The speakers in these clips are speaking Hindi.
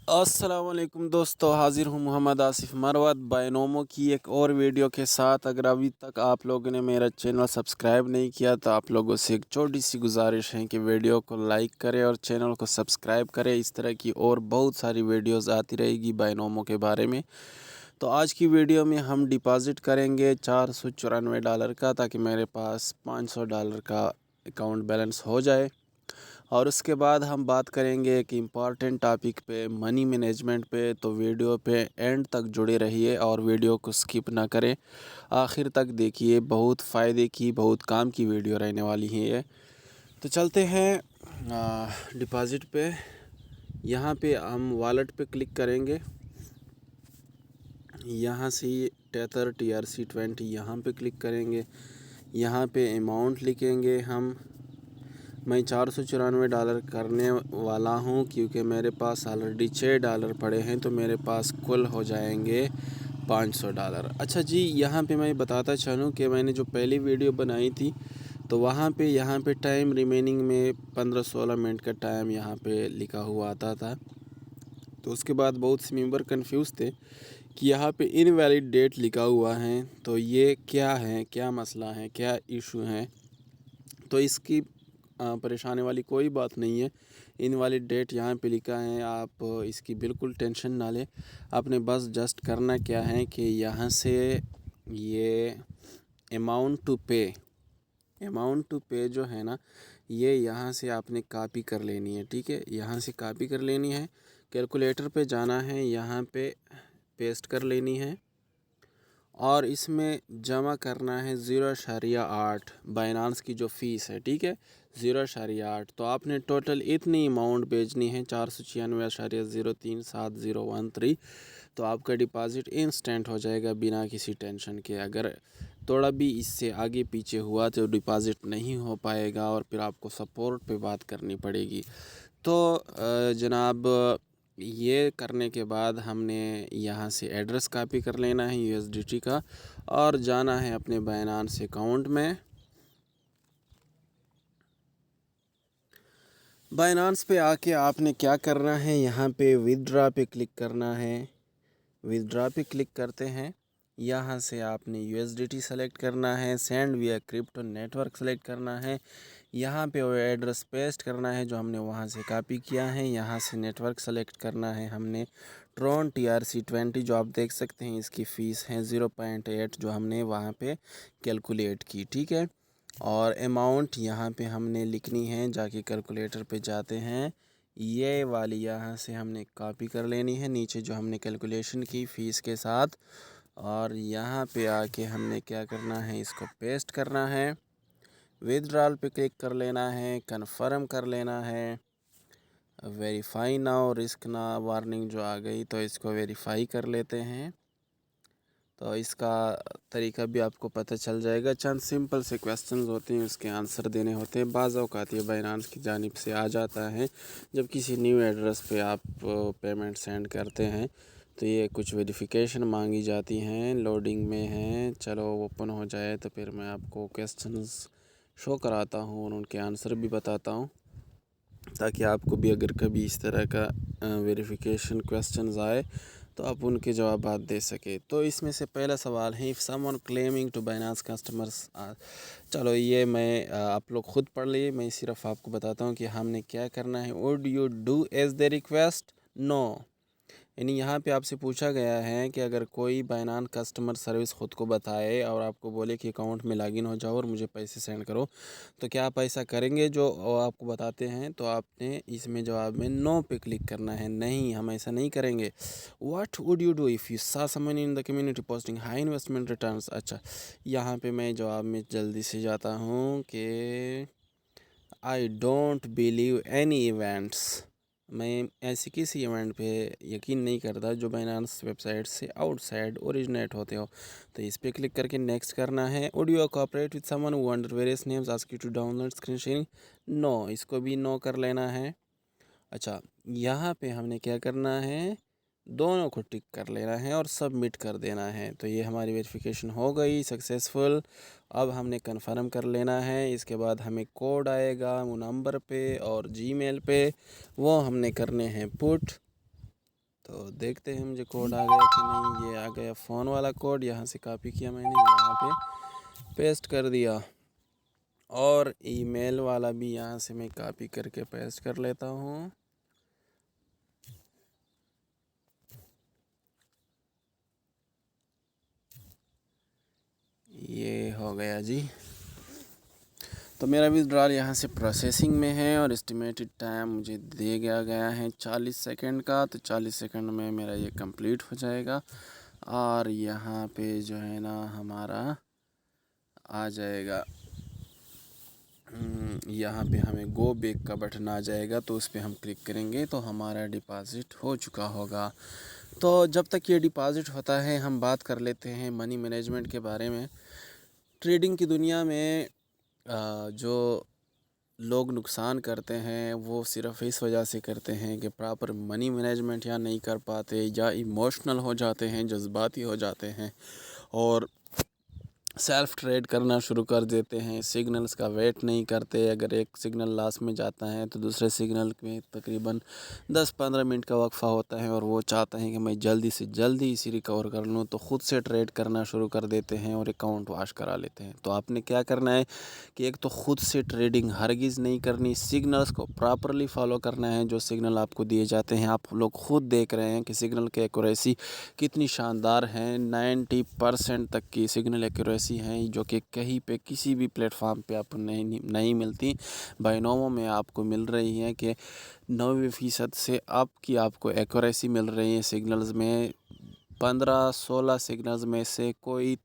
अस्सलामुअलैकुम दोस्तों, हाज़िर हूँ मोहम्मद आसिफ मरवत बायनोमो की एक और वीडियो के साथ। अगर अभी तक आप लोगों ने मेरा चैनल सब्सक्राइब नहीं किया तो आप लोगों से एक छोटी सी गुजारिश है कि वीडियो को लाइक करें और चैनल को सब्सक्राइब करें। इस तरह की और बहुत सारी वीडियोस आती रहेगी बायनोमो के बारे में। तो आज की वीडियो में हम डिपॉज़िट करेंगे $494 का, ताकि मेरे पास $500 का अकाउंट बैलेंस हो जाए। और उसके बाद हम बात करेंगे एक इम्पॉर्टेंट टॉपिक पे, मनी मैनेजमेंट पे। तो वीडियो पे एंड तक जुड़े रहिए और वीडियो को स्किप ना करें, आखिर तक देखिए। बहुत फ़ायदे की, बहुत काम की वीडियो रहने वाली है ये। तो चलते हैं डिपॉज़िट पे। यहाँ पे हम वॉलेट पे क्लिक करेंगे। यहाँ से टेथर TRC20 यहाँ पे क्लिक करेंगे। यहाँ पे अमाउंट लिखेंगे हम। मैं $494 करने वाला हूँ क्योंकि मेरे पास ऑलरेडी $6 पड़े हैं, तो मेरे पास कुल हो जाएंगे $500। अच्छा जी, यहाँ पे मैं बताता चलूँ कि मैंने जो पहली वीडियो बनाई थी तो वहाँ पे यहाँ पे टाइम रिमेनिंग में 15-16 मिनट का टाइम यहाँ पे लिखा हुआ आता था। तो उसके बाद बहुत से मेंबर कंफ्यूज थे कि यहाँ पे इनवैलिड डेट लिखा हुआ है, तो ये क्या है, क्या मसला है, क्या इशू है। तो इसकी परेशानी वाली कोई बात नहीं है। इनवैलिड डेट यहाँ पे लिखा है, आप इसकी बिल्कुल टेंशन ना लें। आपने बस जस्ट करना क्या है कि यहाँ से ये अमाउंट टू पे जो है ना, ये यहाँ से आपने कॉपी कर लेनी है। ठीक है, यहाँ से कॉपी कर लेनी है, कैलकुलेटर पे जाना है, यहाँ पे पेस्ट कर लेनी है और इसमें जमा करना है 0.8 बाइनांस की जो फ़ीस है। ठीक है, 0.8। तो आपने टोटल इतनी अमाउंट भेजनी है, 496.037013। तो आपका डिपॉज़िट इंस्टेंट हो जाएगा बिना किसी टेंशन के। अगर थोड़ा भी इससे आगे पीछे हुआ तो डिपॉज़िट नहीं हो पाएगा और फिर आपको सपोर्ट पे बात करनी पड़ेगी। तो जनाब, ये करने के बाद हमने यहाँ से एड्रेस कॉपी कर लेना है USDT का और जाना है अपने बाइनांस अकाउंट में। बाइनांस पे आके आपने क्या करना है, यहाँ पे विदड्रॉ पे क्लिक करना है। विदड्रॉ पे क्लिक करते हैं, यहाँ से आपने USDT सेलेक्ट करना है, सेंड विया क्रिप्टो नेटवर्क सेलेक्ट करना है। यहाँ पे वो एड्रेस पेस्ट करना है जो हमने वहाँ से कॉपी किया है। यहाँ से नेटवर्क सेलेक्ट करना है हमने ट्रॉन TRC20, जो आप देख सकते हैं इसकी फ़ीस है 0.8 जो हमने वहाँ पे कैलकुलेट की। ठीक है, और अमाउंट यहाँ पे हमने लिखनी है, जाके कैलकुलेटर पे जाते हैं, ये वाली यहाँ से हमने कॉपी कर लेनी है नीचे जो हमने कैलकुलेशन की फ़ीस के साथ। और यहाँ पे आके हमने क्या करना है, इसको पेस्ट करना है, विदड्रॉल पे क्लिक कर लेना है, कन्फर्म कर लेना है, वेरीफाई नाउ रिस्क ना वार्निंग जो आ गई, तो इसको वेरीफाई कर लेते हैं। तो इसका तरीका भी आपको पता चल जाएगा। चंद सिंपल से क्वेश्चंस होते हैं, उसके आंसर देने होते हैं। बाज़ औक़ात ये बाइनांस की जानिब से आ जाता है जब किसी न्यू एड्रेस पे आप पेमेंट सेंड करते हैं, तो ये कुछ वेरिफिकेशन मांगी जाती हैं, लोडिंग में हैं। चलो ओपन हो जाए तो फिर मैं आपको क्वेश्चंस शो कराता हूँ और उनके आंसर भी बताता हूँ, ताकि आपको भी अगर कभी इस तरह का वेरिफिकेशन क्वेश्चंस आए तो आप उनके जवाब दे सके। तो इसमें से पहला सवाल है, if someone claiming to Binance customers. चलो ये मैं आप लोग ख़ुद पढ़ लिए, मैं सिर्फ आपको बताता हूँ कि हमने क्या करना है। Would you do as the request? No. यानी यहाँ पे आपसे पूछा गया है कि अगर कोई बाइनांस कस्टमर सर्विस ख़ुद को बताए और आपको बोले कि अकाउंट में लॉगिन हो जाओ और मुझे पैसे सेंड करो, तो क्या आप ऐसा करेंगे जो आपको बताते हैं? तो आपने इसमें जवाब में नो पे क्लिक करना है, नहीं हम ऐसा नहीं करेंगे। What would you do if you saw someone in the community posting high investment returns? अच्छा, यहाँ पे मैं जवाब में जल्दी से जाता हूँ कि I don't believe any events. मैं ऐसे किसी इवेंट पे यकीन नहीं करता जो बाइनांस वेबसाइट से आउटसाइड ओरिजिनेट होते हो। तो इस पर क्लिक करके नेक्स्ट करना है। Would you cooperate with someone who under various names ask you to download screen sharing? No, इसको भी नो कर लेना है। अच्छा, यहाँ पे हमने क्या करना है, दोनों को टिक कर लेना है और सबमिट कर देना है। तो ये हमारी वेरिफिकेशन हो गई सक्सेसफुल। अब हमने कन्फर्म कर लेना है। इसके बाद हमें कोड आएगा वो नंबर पे और जीमेल पे, वो हमने करने हैं पुट। तो देखते हैं मुझे कोड आ गया कि नहीं। ये आ गया फ़ोन वाला कोड, यहाँ से कॉपी किया मैंने, यहाँ पे पेस्ट कर दिया। और ईमेल वाला भी यहाँ से मैं कॉपी करके पेस्ट कर लेता हूँ। ये हो गया जी। तो मेरा विड्रॉल यहाँ से प्रोसेसिंग में है और एस्टिमेटेड टाइम मुझे दे गया है 40 सेकंड का। तो 40 सेकंड में मेरा ये कंप्लीट हो जाएगा और यहाँ पे जो है ना हमारा आ जाएगा, यहाँ पे हमें गो बैक का बटन आ जाएगा। तो उस पर हम क्लिक करेंगे तो हमारा डिपॉज़िट हो चुका होगा। तो जब तक ये डिपॉज़िट होता है हम बात कर लेते हैं मनी मैनेजमेंट के बारे में। ट्रेडिंग की दुनिया में जो लोग नुकसान करते हैं वो सिर्फ इस वजह से करते हैं कि प्रॉपर मनी मैनेजमेंट या नहीं कर पाते, या इमोशनल हो जाते हैं, जज्बाती हो जाते हैं और सेल्फ ट्रेड करना शुरू कर देते हैं। सिग्नल्स का वेट नहीं करते। अगर एक सिग्नल लास्ट में जाता है तो दूसरे सिग्नल में तकरीबन 10-15 मिनट का वक्फ़ा होता है और वो चाहते हैं कि मैं जल्दी से जल्दी इसी रिकवर कर लूँ, तो ख़ुद से ट्रेड करना शुरू कर देते हैं और अकाउंट वॉश करा लेते हैं। तो आपने क्या करना है कि एक तो ख़ुद से ट्रेडिंग हरगिज़ नहीं करनी, सिग्नल्स को प्रॉपरली फॉलो करना है। जो सिग्नल आपको दिए जाते हैं आप लोग खुद देख रहे हैं कि सिग्नल की एक्यूरेसी कितनी शानदार है। 90% तक की सिग्नल एक्यूरेसी हैं जो कि कहीं पे किसी भी प्लेटफॉर्म पे आपको नहीं मिलती। बाइनोमो में आपको मिल रही है कि 90% से अप की आपको एक्यूरेसी मिल रही है सिग्नल्स में। 15-16 सिग्नल्स में से कोई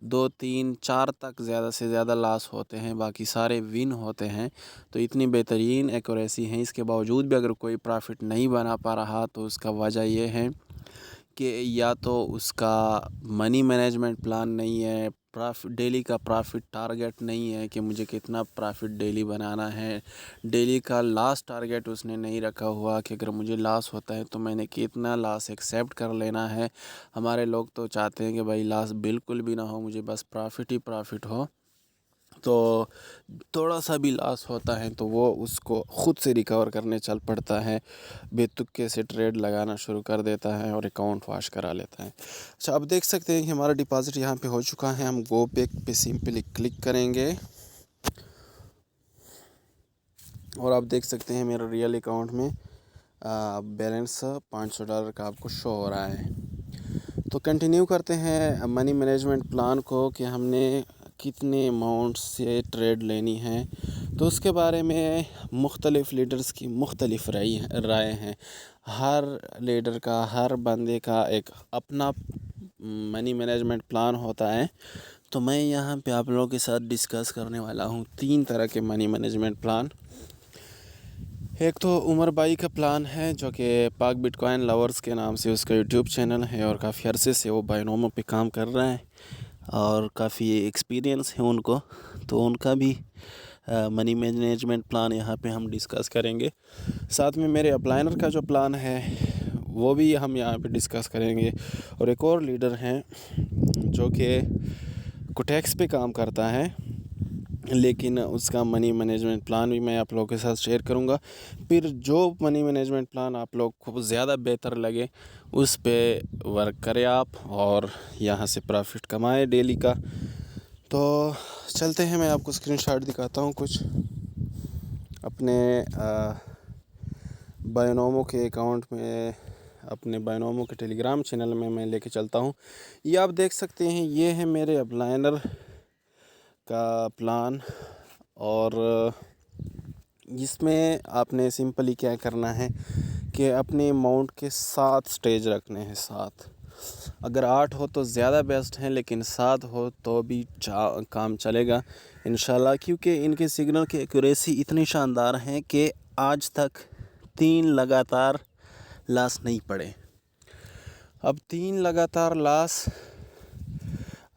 2-3-4 तक ज़्यादा से ज़्यादा लॉस होते हैं, बाकी सारे विन होते हैं। तो इतनी बेहतरीन एक्यूरेसी है, इसके बावजूद भी अगर कोई प्रॉफिट नहीं बना पा रहा तो उसका वजह यह है कि या तो उसका मनी मैनेजमेंट प्लान नहीं है, डेली का प्रॉफिट टारगेट नहीं है कि मुझे कितना प्रॉफिट डेली बनाना है, डेली का लास्ट टारगेट उसने नहीं रखा हुआ कि अगर मुझे लॉस होता है तो मैंने कितना लॉस एक्सेप्ट कर लेना है। हमारे लोग तो चाहते हैं कि भाई लॉस बिल्कुल भी ना हो, मुझे बस प्रॉफिट ही प्रॉफिट हो। तो थोड़ा सा भी लॉस होता है तो वो उसको ख़ुद से रिकवर करने चल पड़ता है, बेतुके से ट्रेड लगाना शुरू कर देता है और अकाउंट वॉश करा लेता है। अच्छा, अब देख सकते हैं कि हमारा डिपॉज़िट यहाँ पे हो चुका है। हम गो बैक पे सिंपली क्लिक करेंगे और आप देख सकते हैं मेरा रियल अकाउंट में बैलेंस $500 का आपको शो हो रहा है। तो कंटिन्यू करते हैं मनी मैनेजमेंट प्लान को कि हमने कितने अमाउंट से ट्रेड लेनी है। तो उसके बारे में मुख्तलिफ़ लीडर्स की मुख्तलिफ़ राय हैं। हर लीडर का, हर बंदे का एक अपना मनी मैनेजमेंट प्लान होता है। तो मैं यहाँ पे आप लोगों के साथ डिस्कस करने वाला हूँ 3 तरह के मनी मैनेजमेंट प्लान। एक तो उमर भाई का प्लान है जो कि पाक बिटकॉइन लवर्स के नाम से उसका यूट्यूब चैनल है और काफ़ी अरसे से वो बाइनोमो पे काम कर रहा है और काफ़ी एक्सपीरियंस है उनको। तो उनका भी मनी मैनेजमेंट प्लान यहाँ पे हम डिस्कस करेंगे। साथ में मेरे अपलाइनर का जो प्लान है वो भी हम यहाँ पे डिस्कस करेंगे। और एक और लीडर हैं जो कि कोटेक्स पे काम करता है, लेकिन उसका मनी मैनेजमेंट प्लान भी मैं आप लोगों के साथ शेयर करूंगा। फिर जो मनी मैनेजमेंट प्लान आप लोग को ज़्यादा बेहतर लगे उस पे वर्क करें आप और यहाँ से प्रॉफिट कमाएं डेली का। तो चलते हैं, मैं आपको स्क्रीनशॉट दिखाता हूँ कुछ अपने बाइनोमो के अकाउंट में, अपने बाइनोमो के टेलीग्राम चैनल में मैं लेके चलता हूँ। ये आप देख सकते हैं, ये है मेरे अपलाइनर का प्लान और इसमें आपने सिंपली क्या करना है कि अपने अमाउंट के 7 स्टेज रखने हैं। 7, अगर 8 हो तो ज़्यादा बेस्ट है, लेकिन 7 हो तो भी काम चलेगा इंशाल्लाह, क्योंकि इनके सिग्नल की एक्यूरेसी इतनी शानदार है कि आज तक 3 लगातार लॉस नहीं पड़े। अब 3 लगातार लॉस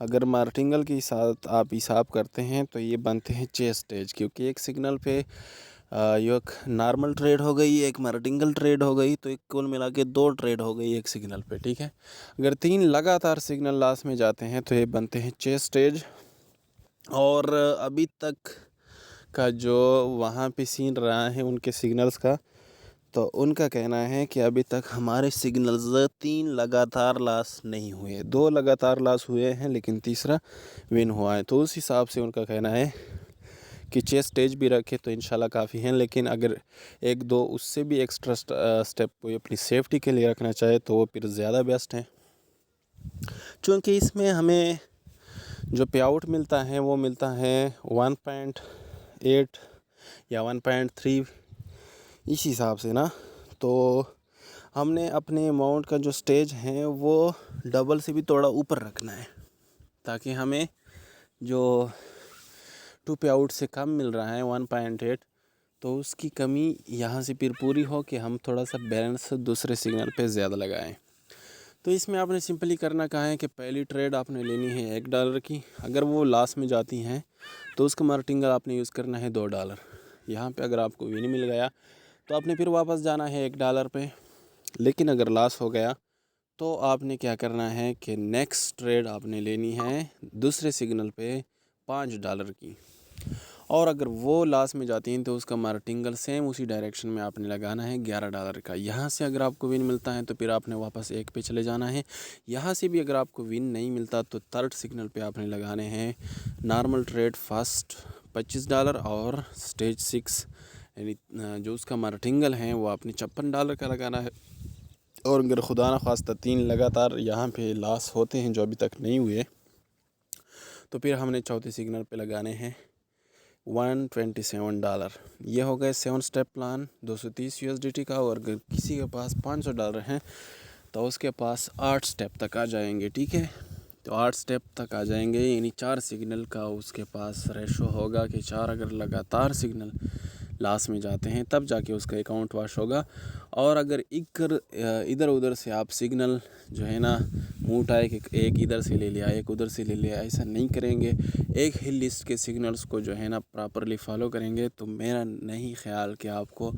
अगर मार्टिंगल के साथ आप हिसाब करते हैं तो ये बनते हैं 6 स्टेज, क्योंकि एक सिग्नल पे एक नॉर्मल ट्रेड हो गई, एक मार्टिंगल ट्रेड हो गई, तो एक कुल मिला के 2 ट्रेड हो गई एक सिग्नल पे। ठीक है, अगर 3 लगातार सिग्नल लॉस में जाते हैं तो ये बनते हैं 6 स्टेज। और अभी तक का जो वहाँ पे सीन रहा है उनके सिग्नल्स का, तो उनका कहना है कि अभी तक हमारे सिग्नल्स 3 लगातार लॉस नहीं हुए, 2 लगातार लॉस हुए हैं लेकिन तीसरा विन हुआ है। तो उस हिसाब से उनका कहना है कि 6 स्टेज भी रखे तो इंशाल्लाह काफ़ी हैं, लेकिन अगर 1-2 उससे भी एक्स्ट्रा स्टेप कोई अपनी सेफ्टी के लिए रखना चाहे तो वो फिर ज़्यादा बेस्ट है, क्योंकि इसमें हमें जो पे आउट मिलता है वो मिलता है 1.8 या 1.3 इस हिसाब से ना। तो हमने अपने अमाउंट का जो स्टेज है वो डबल से भी थोड़ा ऊपर रखना है, ताकि हमें जो 2 पे आउट से कम मिल रहा है 1.8, तो उसकी कमी यहाँ से फिर पूरी हो कि हम थोड़ा सा बैलेंस दूसरे सिग्नल पे ज़्यादा लगाएं। तो इसमें आपने सिंपली करना कहा है कि पहली ट्रेड आपने लेनी है $1 की, अगर वो लॉस में जाती हैं तो उसका मार्टिंगल आपने यूज़ करना है $2। यहाँ पे अगर आपको विन मिल गया तो आपने फिर वापस जाना है $1 पे, लेकिन अगर लॉस हो गया तो आपने क्या करना है कि नेक्स्ट ट्रेड आपने लेनी है दूसरे सिग्नल पे $5 की, और अगर वो लॉस में जाती हैं तो उसका मार्टिंगल सेम उसी डायरेक्शन में आपने लगाना है $11 का। यहाँ से अगर आपको विन मिलता है तो फिर आपने वापस 1 पे चले जाना है। यहाँ से भी अगर आपको विन नहीं मिलता तो थर्ड सिग्नल पे आपने लगाने हैं नॉर्मल ट्रेड फर्स्ट $25 और स्टेज 6 यानी जो उसका मार्टिंगल है वो आपने $56 का लगाना है। और अगर खुदा न खास्ता 3 लगातार यहाँ पे लॉस होते हैं जो अभी तक नहीं हुए, तो फिर हमने चौथे सिग्नल पे लगाने हैं $127। ये हो गए 7 स्टेप प्लान $230 का। और अगर किसी के पास $500 हैं तो उसके पास 8 स्टेप तक आ जाएंगे, ठीक है। तो 8 स्टेप तक आ जाएंगे, यानी 4 सिग्नल का उसके पास रेशो होगा कि 4 अगर लगातार सिग्नल लास्ट में जाते हैं तब जाके उसका अकाउंट वॉश होगा। और अगर इधर उधर से आप सिग्नल जो है ना मुँह उठाए कि एक इधर से ले लिया एक उधर से ले लिया, ऐसा नहीं करेंगे, एक ही लिस्ट के सिग्नल्स को जो है ना प्रॉपरली फॉलो करेंगे तो मेरा नहीं ख्याल कि आपको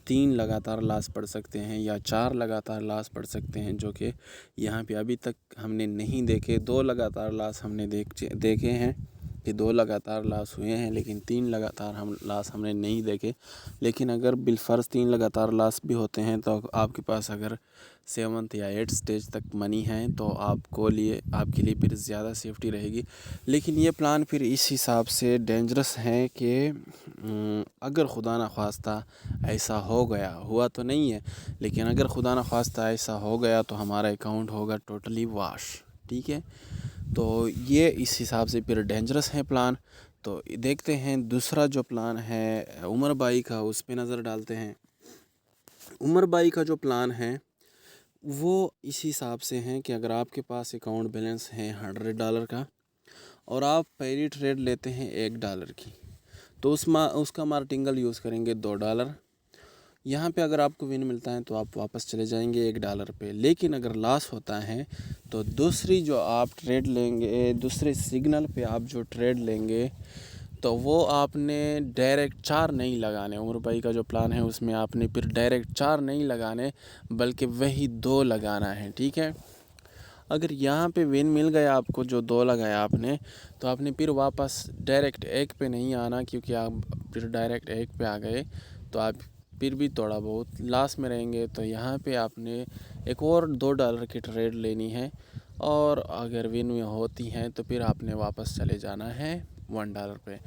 3 लगातार लॉस पड़ सकते हैं या 4 लगातार लॉस पड़ सकते हैं, जो कि यहाँ पे अभी तक हमने नहीं देखे। 2 लगातार लॉस हमने देखे हैं कि 2 लगातार लॉस हुए हैं, लेकिन 3 लगातार लॉस हमने नहीं देखे। लेकिन अगर बिलफर्ज 3 लगातार लॉस भी होते हैं तो आपके पास अगर 7th या 8th स्टेज तक मनी है तो आपके लिए फिर ज़्यादा सेफ्टी रहेगी। लेकिन ये प्लान फिर इस हिसाब से डेंजरस है कि अगर खुदा न ख्वास्ता ऐसा हो गया, हुआ तो नहीं है, लेकिन अगर खुदा न ख्वास्ता ऐसा हो गया तो हमारा अकाउंट होगा टोटली वॉश, ठीक है। तो ये इस हिसाब से फिर डेंजरस है प्लान। तो देखते हैं दूसरा जो प्लान है उमर भाई का, उस पर नज़र डालते हैं। उमर भाई का जो प्लान है वो इस हिसाब से है कि अगर आपके पास अकाउंट बैलेंस है $100 का और आप पहली ट्रेड लेते हैं $1 की, तो उसका मार्टिंगल यूज़ करेंगे $2। यहाँ पे अगर आपको विन मिलता है तो आप वापस चले जाएंगे $1 पे, लेकिन अगर लॉस होता है तो दूसरी जो आप ट्रेड लेंगे, दूसरे सिग्नल पे आप जो ट्रेड लेंगे तो वो आपने डायरेक्ट 4 नहीं लगाने। उमर भाई का जो प्लान है उसमें आपने फिर डायरेक्ट 4 नहीं लगाने बल्कि वही 2 लगाना है, ठीक है। अगर यहाँ पे विन मिल गया आपको जो 2 लगाया आपने, तो आपने फिर वापस डायरेक्ट 1 पे नहीं आना, क्योंकि आप फिर डायरेक्ट 1 पे आ गए तो आप फिर भी थोड़ा बहुत लॉस में रहेंगे। तो यहाँ पे आपने एक और $2 की ट्रेड लेनी है, और अगर विन होती हैं तो फिर आपने वापस चले जाना है $1 पे।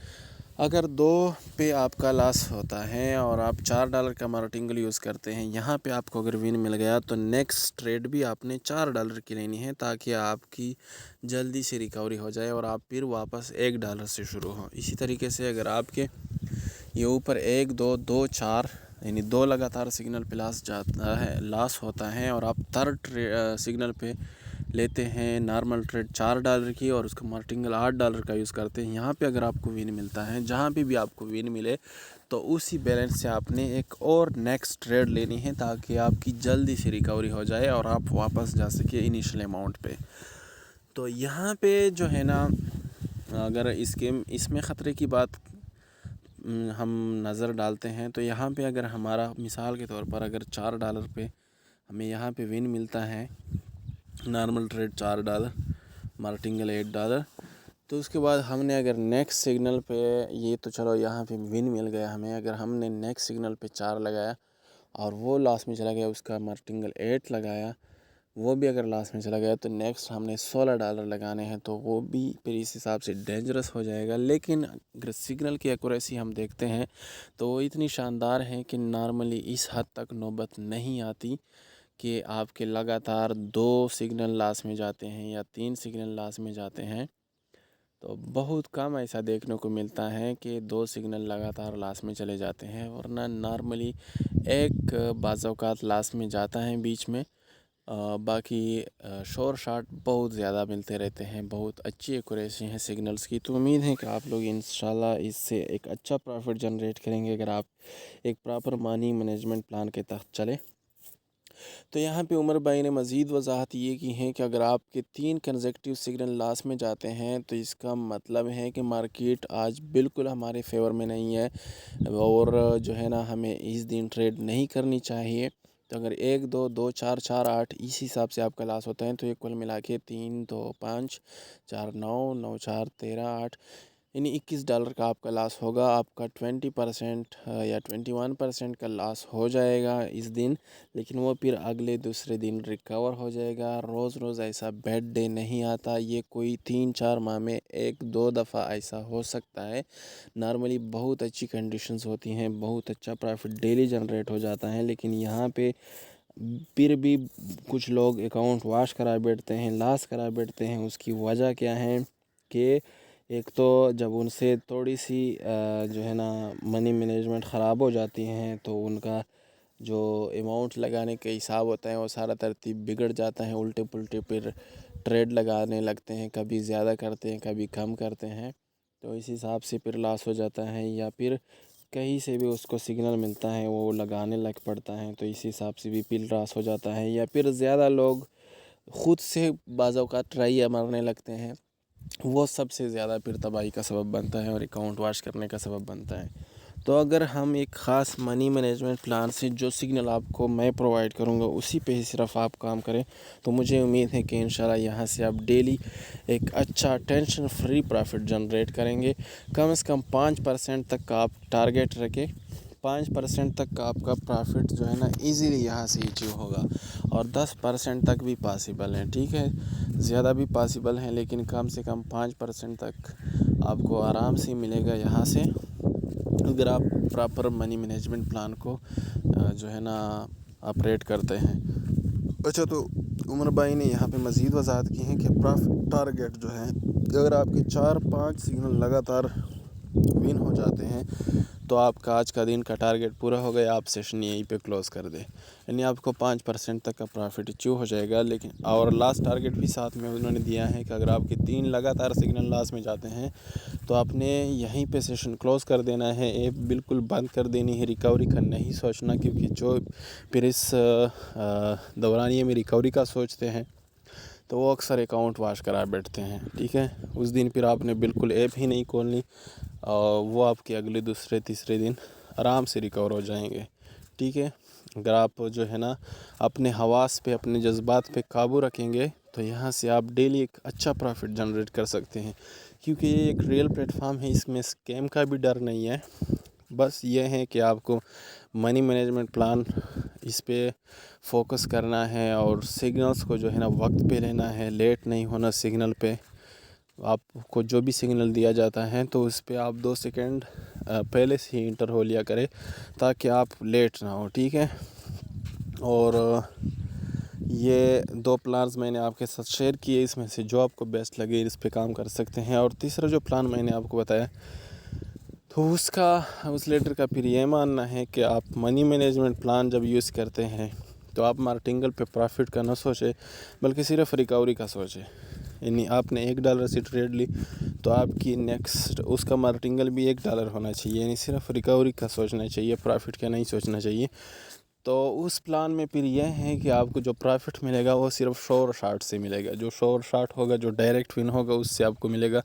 अगर 2 पे आपका लॉस होता है और आप $4 का मार्टिंगल यूज़ करते हैं, यहाँ पे आपको अगर विन मिल गया तो नेक्स्ट ट्रेड भी आपने $4 की लेनी है, ताकि आपकी जल्दी से रिकवरी हो जाए और आप फिर वापस $1 से शुरू हो। इसी तरीके से अगर आपके ये ऊपर 1 2 2 4 यानी 2 लगातार सिग्नल पे लॉस होता है और आप थर्ड सिग्नल पे लेते हैं नॉर्मल ट्रेड $4 की और उसका मार्टिंगल $8 का यूज़ करते हैं, यहाँ पे अगर आपको विन मिलता है, जहाँ पे भी आपको विन मिले तो उसी बैलेंस से आपने एक और नेक्स्ट ट्रेड लेनी है, ताकि आपकी जल्दी से रिकवरी हो जाए और आप वापस जा सके इनिशियल अमाउंट पे। तो यहाँ पे जो है ना, अगर इसमें ख़तरे की बात हम नज़र डालते हैं तो यहाँ पे अगर हमारा मिसाल के तौर पर अगर $4 पे हमें यहाँ पे विन मिलता है, नॉर्मल ट्रेड $4, मार्टिंगल $8, तो उसके बाद हमने अगर नेक्स्ट सिग्नल पे, ये तो चलो यहाँ पे विन मिल गया हमें, अगर हमने नेक्स्ट सिग्नल पे 4 लगाया और वो लॉस में चला गया, उसका मार्टिंगल 8 लगाया, वो भी अगर लॉस में चला गया तो नेक्स्ट हमने $16 लगाने हैं, तो वो भी फिर इस हिसाब से डेंजरस हो जाएगा। लेकिन अगर सिग्नल की एक्यूरेसी हम देखते हैं तो वो इतनी शानदार है कि नॉर्मली इस हद तक नौबत नहीं आती कि आपके लगातार 2 सिग्नल लॉस में जाते हैं या 3 सिग्नल लॉस में जाते हैं। तो बहुत कम ऐसा देखने को मिलता है कि 2 सिग्नल लगातार लॉस में चले जाते हैं, वरना नॉर्मली एक बाज़ औक़ात लॉस में जाता है बीच में। बाकी शोर शॉट बहुत ज़्यादा मिलते रहते हैं, बहुत अच्छी एक्यूरेसी है सिग्नल्स की। तो उम्मीद है कि आप लोग इंशाल्लाह इससे एक अच्छा प्रॉफिट जनरेट करेंगे अगर आप एक प्रॉपर मनी मैनेजमेंट प्लान के तहत चले। तो यहाँ पे उमर भाई ने मज़ीद वजाहत ये की है कि अगर आपके 3 कंसेक्यूटिव सिग्नल लॉस में जाते हैं तो इसका मतलब है कि मार्केट आज बिल्कुल हमारे फेवर में नहीं है और जो है ना, हमें इस दिन ट्रेड नहीं करनी चाहिए। तो अगर 1 2 2 4 4 8 इस हिसाब से आपका लॉस होता है तो ये कुल मिला के 3 2 5 4 9 9 4 13 8 यानी $21 का आपका लॉस होगा। आपका 20% या 21% का लॉस हो जाएगा इस दिन, लेकिन वो फिर अगले दूसरे दिन रिकवर हो जाएगा। रोज़ रोज़ ऐसा बैड डे नहीं आता, ये कोई 3-4 माह में 1-2 दफ़ा ऐसा हो सकता है। नॉर्मली बहुत अच्छी कंडीशंस होती हैं, बहुत अच्छा प्रॉफिट डेली जनरेट हो जाता है, लेकिन यहाँ पे फिर भी कुछ लोग अकाउंट वॉश करा बैठते हैं, लॉस करा बैठते हैं। उसकी वजह क्या है कि एक तो जब उनसे थोड़ी सी जो है ना मनी मैनेजमेंट ख़राब हो जाती हैं तो उनका जो अमाउंट लगाने का हिसाब होता है वो सारा तरतीब बिगड़ जाता है, उल्टे पुल्टे फिर ट्रेड लगाने लगते हैं, कभी ज़्यादा करते हैं कभी कम करते हैं, तो इस हिसाब से फिर लॉस हो जाता है। या फिर कहीं से भी उसको सिग्नल मिलता है वो लगाने लग पड़ता है, तो इस हिसाब से भी फिर लॉस हो जाता है। या फिर ज़्यादा लोग ख़ुद से बाज़ औक़ात ट्राई मारने लगते हैं, वो सबसे ज़्यादा फिर तबाही का सबब बनता है और अकाउंट वॉश करने का सबब बनता है। तो अगर हम एक ख़ास मनी मैनेजमेंट प्लान से जो सिग्नल आपको मैं प्रोवाइड करूँगा उसी पे ही सिर्फ आप काम करें, तो मुझे उम्मीद है कि इंशाल्लाह यहाँ से आप डेली एक अच्छा टेंशन फ्री प्रॉफिट जनरेट करेंगे। कम से कम 5% तक का आप टारगेट रखें, 5% तक का आपका प्रॉफिट जो है ना इजीली यहाँ से अचीव होगा, और 10% तक भी पॉसिबल है। ठीक है, ज़्यादा भी पॉसिबल है, लेकिन कम से कम 5% तक आपको आराम से मिलेगा यहाँ से, अगर आप प्रॉपर मनी मैनेजमेंट प्लान को जो है ना ऑपरेट करते हैं। अच्छा, तो उमर भाई ने यहाँ पे मज़ीद वजाहत की है कि प्रॉफिट टारगेट जो है, अगर आपके 4-5 सिग्नल लगातार विन हो जाते हैं तो आपका आज का दिन का टारगेट पूरा हो गया, आप सेशन यहीं पे क्लोज़ कर दें, यानी आपको 5% तक का प्रॉफिट अचीव हो जाएगा। लेकिन और लास्ट टारगेट भी साथ में उन्होंने दिया है कि अगर आपके 3 लगातार सिग्नल लॉस में जाते हैं तो आपने यहीं पे सेशन क्लोज़ कर देना है, ऐप बिल्कुल बंद कर देनी है, रिकवरी का नहीं सोचना, क्योंकि जो फिर इस दौरानिए में रिकवरी का सोचते हैं तो वो अक्सर अकाउंट वॉश करा बैठते हैं। ठीक है, उस दिन फिर आपने बिल्कुल ऐप ही नहीं खोलनी, और वो आपके अगले दूसरे तीसरे दिन आराम से रिकवर हो जाएंगे। ठीक है, अगर आप जो है ना अपने हवास पे, अपने जज्बात पे काबू रखेंगे तो यहाँ से आप डेली एक अच्छा प्रॉफिट जनरेट कर सकते हैं, क्योंकि ये एक रियल प्लेटफॉर्म है, इसमें स्कैम का भी डर नहीं है। बस ये है कि आपको मनी मैनेजमेंट प्लान इस पे फोकस करना है और सिग्नल्स को जो है ना वक्त पे लेना है, लेट नहीं होना सिग्नल पे। आपको जो भी सिग्नल दिया जाता है तो उस पे आप 2 सेकंड पहले से ही इंटर हो लिया करें ताकि आप लेट ना हो। ठीक है, और ये 2 प्लान्स मैंने आपके साथ शेयर किए, इसमें से जो आपको बेस्ट लगे इस पे काम कर सकते हैं। और तीसरा जो प्लान मैंने आपको बताया तो उस लेटर का फिर ये मानना है कि आप मनी मैनेजमेंट प्लान जब यूज़ करते हैं तो आप मार्टिंगल पे प्रॉफिट का ना सोचें, बल्कि सिर्फ रिकवरी का सोचें। यानी आपने $1 से ट्रेड ली तो आपकी नेक्स्ट उसका मार्टिंगल भी $1 होना चाहिए, यानी सिर्फ रिकवरी का सोचना चाहिए, प्रॉफिट का नहीं सोचना चाहिए। तो उस प्लान में फिर यह है कि आपको जो प्रॉफिट मिलेगा वो सिर्फ शॉर्ट शॉट से मिलेगा, जो शॉर्ट शॉट होगा, जो डायरेक्ट विन होगा उससे आपको मिलेगा,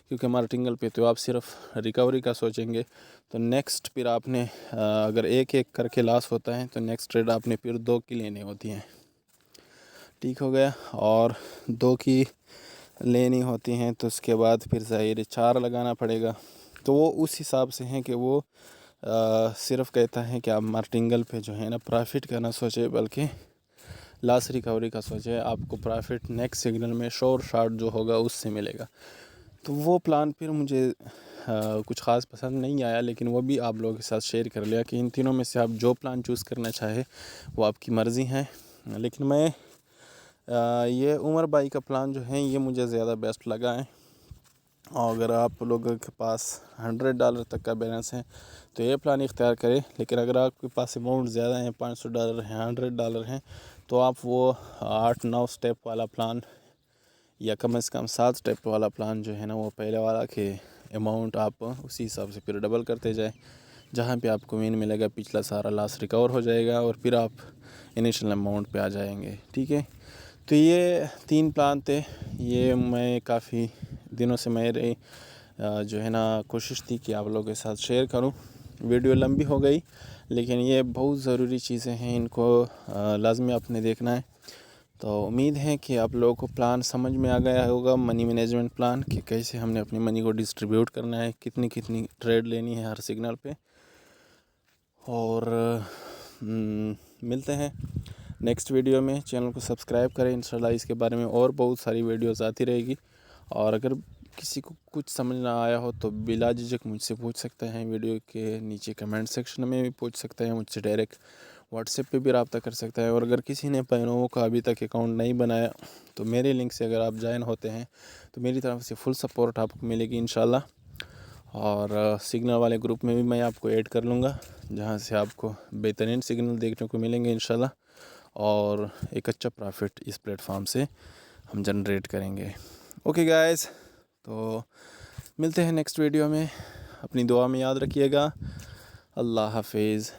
क्योंकि मार्टिंगल पे तो आप सिर्फ रिकवरी का सोचेंगे। तो नेक्स्ट फिर आपने अगर एक एक करके लॉस होता है तो नेक्स्ट ट्रेड आपने फिर 2 की लेनी होती हैं। ठीक हो गया, और 2 की लेनी होती हैं तो उसके बाद फिर ज़ाहिर 4 लगाना पड़ेगा। तो वो उस हिसाब से हैं कि वो सिर्फ कहता है कि आप मार्टिंगल पे जो है ना प्रॉफिट का ना सोचे, बल्कि लॉस रिकवरी का सोचे। आपको प्रॉफिट नेक्स्ट सिग्नल में श्योर शॉट जो होगा उससे मिलेगा। तो वो प्लान फिर मुझे कुछ ख़ास पसंद नहीं आया, लेकिन वो भी आप लोगों के साथ शेयर कर लिया कि इन तीनों में से आप जो प्लान चूज़ करना चाहे वो आपकी मर्ज़ी है। लेकिन मैं ये उमर भाई का प्लान जो है ये मुझे ज़्यादा बेस्ट लगा है। और अगर आप लोगों के पास $100 तक का बैलेंस है तो ये प्लान इख्तियार करें। लेकिन अगर आपके पास अमाउंट ज़्यादा है, $500 है, $100 है, तो आप वो 8-9 स्टेप वाला प्लान या कम से कम 7 स्टेप वाला प्लान जो है ना, वो पहले वाला के अमाउंट आप उसी हिसाब से फिर डबल करते जाए। जहाँ पे आपको विन मिलेगा पिछला सारा लॉस रिकवर हो जाएगा और फिर आप इनिशियल अमाउंट पे आ जाएंगे। ठीक है, तो ये 3 प्लान थे। ये मैं काफ़ी दिनों से मेरे जो है ना कोशिश थी कि आप लोगों के साथ शेयर करूं। वीडियो लंबी हो गई, लेकिन ये बहुत ज़रूरी चीज़ें हैं, इनको लाजमी आपने देखना है। तो उम्मीद है कि आप लोगों को प्लान समझ में आ गया होगा, मनी मैनेजमेंट प्लान, कि कैसे हमने अपनी मनी को डिस्ट्रीब्यूट करना है, कितनी कितनी ट्रेड लेनी है हर सिग्नल पे। और मिलते हैं नेक्स्ट वीडियो में। चैनल को सब्सक्राइब करें, इंशाल्लाह इसके बारे में और बहुत सारी वीडियोस आती रहेगी। और अगर किसी को कुछ समझ ना आया हो तो बिला झिझक मुझसे पूछ सकते हैं, वीडियो के नीचे कमेंट सेक्शन में भी पूछ सकते हैं, मुझसे डायरेक्ट व्हाट्सएप पे भी रब्ता कर सकता है। और अगर किसी ने पैनोवो का अभी तक अकाउंट नहीं बनाया तो मेरे लिंक से अगर आप ज्वाइन होते हैं तो मेरी तरफ से फुल सपोर्ट आपको मिलेगी इंशाल्लाह। और सिग्नल वाले ग्रुप में भी मैं आपको ऐड कर लूँगा, जहाँ से आपको बेहतरीन सिग्नल देखने को मिलेंगे इंशाल्लाह। और एक अच्छा प्रॉफिट इस प्लेटफॉर्म से हम जनरेट करेंगे। ओके गाइस, तो मिलते हैं नेक्स्ट वीडियो में। अपनी दुआ में याद रखिएगा। अल्लाह हाफिज़।